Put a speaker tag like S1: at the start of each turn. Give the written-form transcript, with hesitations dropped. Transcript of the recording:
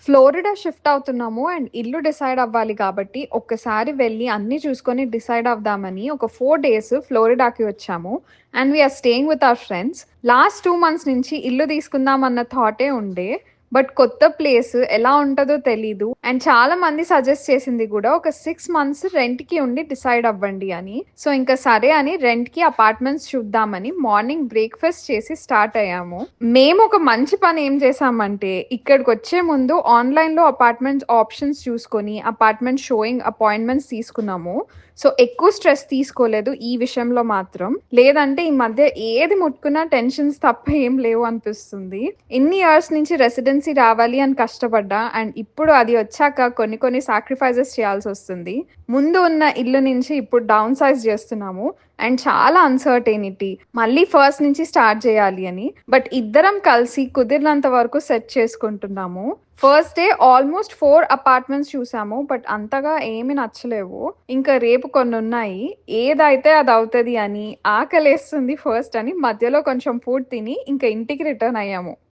S1: Florida shift అవుతున్నాము and ఇల్లు decide అవ్వాలి కాబట్టి ఒక్కసారి వెళ్ళి అన్నీ చూసుకొని డిసైడ్ అవుదామని ఒక 4 డేస్ ఫ్లోరిడాకి వచ్చాము. And we are staying with our friends. Last 2 months నుంచి ఇల్లు తీసుకుందాం అన్న థాటే ఉండే. బట్ కొత్త ప్లేస్ ఎలా ఉంటుందో తెలీదు. అండ్ చాలా మంది సజెస్ట్ చేసింది కూడా ఒక 6 మంత్స్ రెంట్ కి ఉండి డిసైడ్ అవ్వండి అని. సో ఇంకా సరే అని రెంట్ కి అపార్ట్మెంట్స్ చూద్దామని మార్నింగ్ బ్రేక్ఫాస్ట్ చేసి స్టార్ట్ అయ్యాము. మేము ఒక మంచి పని ఏం చేసామంటే ఇక్కడికి వచ్చే ముందు ఆన్లైన్ లో అపార్ట్మెంట్స్ ఆప్షన్స్ చూసుకొని అపార్ట్మెంట్ షోయింగ్ అపాయింట్మెంట్స్ తీసుకున్నాము. సో ఎక్కువ స్ట్రెస్ తీసుకోలేదు ఈ విషయంలో మాత్రం. లేదంటే ఈ మధ్య ఏది ముట్టుకున్నా టెన్షన్స్ తప్ప ఏం లేవు అనిపిస్తుంది. ఇన్ని ఇయర్స్ నుంచి రెసిడెన్సీ రావాలి అని కష్టపడ్డా అండ్ ఇప్పుడు అది వచ్చాక కొన్ని సాక్రిఫైజెస్ చేయాల్సి వస్తుంది. ముందు ఉన్న ఇల్లు నుంచి ఇప్పుడు డౌన్ సైజ్ చేస్తున్నాము అండ్ చాలా అన్సర్టెనిటీ, మళ్ళీ ఫస్ట్ నుంచి స్టార్ట్ చేయాలి అని. బట్ ఇద్దరం కలిసి కుదిరినంత వరకు సెట్ చేసుకుంటున్నాము. ఫస్ట్ డే ఆల్మోస్ట్ 4 అపార్ట్మెంట్స్ చూసాము, బట్ అంతగా ఏమి నచ్చలేవు. ఇంకా రేపు కొన్ని ఉన్నాయి, ఏదైతే అది అవుతుంది అని. ఆకలేస్తుంది ఫస్ట్ అని మధ్యలో కొంచెం ఫుడ్ తిని ఇంకా ఇంటికి రిటర్న్ అయ్యాము.